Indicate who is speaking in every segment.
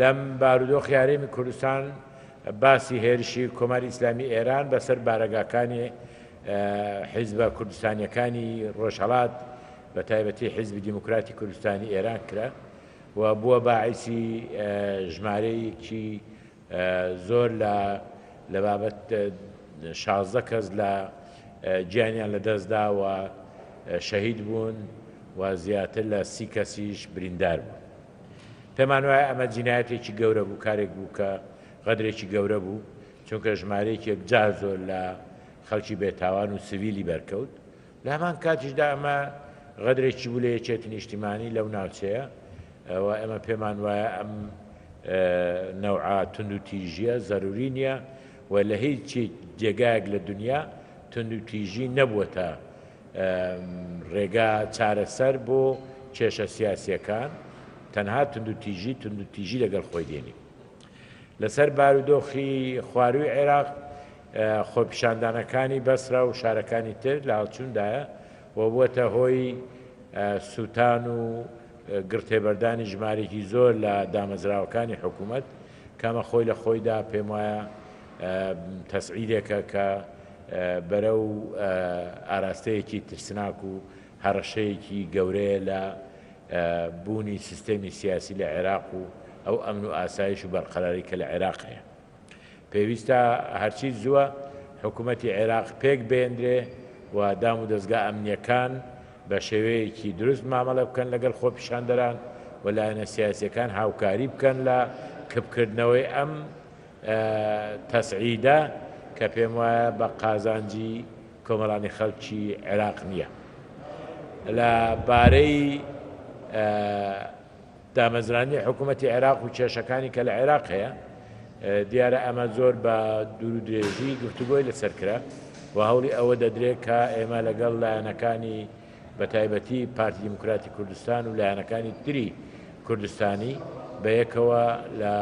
Speaker 1: لەم بارودۆخی هەرێمی کوردستان باسی هێرشی کۆماری ئیسلامی ئێران بەسەر بارەگاکانی حیزبە کوردستانیەکانی ڕۆژهەڵات بە تایبەتی حیزبی دیموکراتی کوردستانی ئێران کرا و بووە باعیسی ژمارەیەکی زۆر لە بابەت 16 کەس لە گیانیان لەدەستدا و شەهید بوون و زیاتر لە 30 کەسیش بریندار بوون. پێمان وایە ئەمە جینایەتێکی گەورە بوو، کارێک بوو کە قەدرێکی گەورە بوو، چونکە ژمارەیەکی یەکجار زۆر لە خەڵکی بێتاوان و سڤیلی بەرکەوت. لە هەمان کاتیشدا ئەمە غەدرێکی بوو لە یەکێتی نیشتیمانی لەو ناوچەیە و ئەمە پێمان وایە ئەم نەوعا تند و تیژیە زەروری نییە و لە هیچ جێگایەک لە دنیا تند و تیژی نەبووەتە ڕێگا چارەسەر بۆ کێشە سیاسیەکان، تەنها تند و تیژی لەگەڵ خۆی دێنی. لەسەر بارودۆخی خواروی عێراق خۆپیشاندانەکانی بەسرا و شارەکانی تر لە هەڵچووندایە و بووەتە هۆی سووتان و گرتێبەردانی ژمارێکی زۆر لە دامەزراوەکانی حکوومەت، کەمە خۆی لە خۆیدا پێم وایە تەسعیدێکە کە بەرەو ئاراستەیەکی ترسناک و هەڕەشەیەکی گەورەیە لە بوونی سیستەمی سیاسی لە عێراق و ئەو ئەمن و ئاسایش و بەرقەراری کە لە عێراق هەیە. پێویستە هەرچی زووە حکوومەتی عێراق پێک بێندرێ و دام و دەستگا ئەمنیەکان بە شێوەیەکی دروست مامەڵە بکەن لەگەڵ خۆپیشاندەران و لایەنە سیاسیەکان هاوکاری بکەن لە کبکردنەوەی ئەم تەسعیدە کە پێم وایە بە قازانجی کۆمەڵانی خەڵکی عێراق نییە. لە بارەی دامەزرانی حکوومەتی عێراق و کێشەکانی کە لە عێراق هەیە، دیارە ئەمە زۆر بە دوور و درێژی گفتوگۆی لەسەر کرا و هەوڵی ئەوە دەدرێت کە ئێمە لەگەڵ لایەنەکانی بە تایبەتی پارتی دیموکراتی کوردستان و لایەنەکانی تری کوردستانی بەیەکەوە لە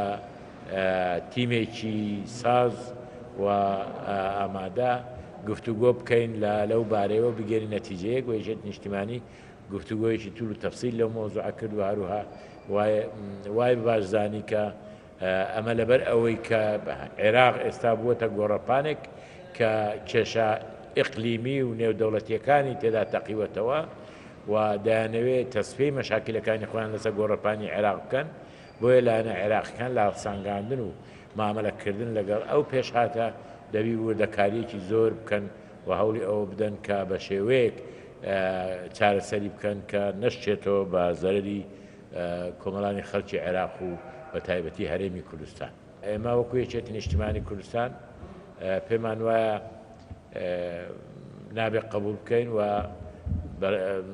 Speaker 1: تیمێکی ساز و ئامادە گفتوگۆ بکەین لەو بارەیەوە بگەێنی نەتیجەیەک و یەکێتی نیشتیمانی گفتوگۆیەکی توول و تەفسیل لەو مۆزوعە کرد و هەروها وای باشزانی کە ئەمە لەبەر ئەوەی کە عێراق ئێستا بووەتە گۆڕەپانێک کە کێشە ئیقلیمی و نێودەوڵەتیەکانی تێدا تەقیوەتەوە و دەیانەوێت تەسفەی مەشاکلەکانی خۆیان لەسەر گۆڕەپانی عێراق بکەن، بۆیە لایەنە عێراقیەکان لە هەڵسانگاندن و مامەلەکردن لەگەڵ ئەو پێشهاتە دەبی وردەکاریەکی زۆر بکەن و هەوڵی ئەوە بدەن کە بە شێوەیەک چارەسەری بکەن کە نەشتێتەوە بە زەرری کۆمەڵانی خەڵکی عێراق و بە تایبەتی هەرێمی کوردستان. ئێمە وەکو یەکێتی نیشتیمانی کوردستان پێمان وایە نابێت قبول بکەین و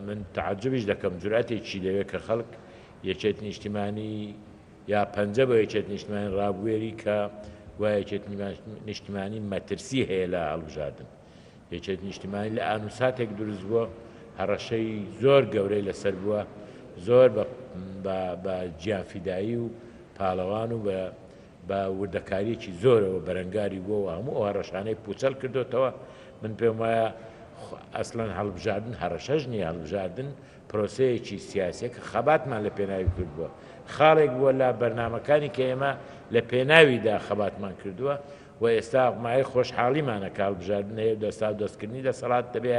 Speaker 1: من تعجبیش دەکەم جورئەتێکی لەوێ کە خەڵک یەکێتی نیشتیمانی یا پەنجە بە یەکێتی نیشتیمانی ڕابوێری کە وایە یەکێتی نیشتیمانی مەترسی هەیە لە هەڵبژاردن. یەکێتی نیشتیمانی لە ئانوساتێک دروست بووە، هەڕەشەی زۆر گەورەی لەسەر بووە، زۆر بە گیانفیدایی و پاڵەوان و بە وردەکاریەکی زۆرەوە بەرەنگاری بووە و هەموو ئەو هەڕەشانەی پوچەل کردوتەوە. من پێم وایە ئەسڵەن هەڵبژاردن هەڕەشەش نییە، هەڵبژاردن پرۆسەیەکی سیاسیە کە خەباتمان لە پێناوی کردبووە، خاڵێک بووە لە بەرنامەکانی کە ئێمە لە پێناویدا خەباتمان کردووە و ئێستا مای خۆشحاڵیمانە کە هەڵبژاردن هەیە دەستا و دەستکردنی دەسەڵات دەبێ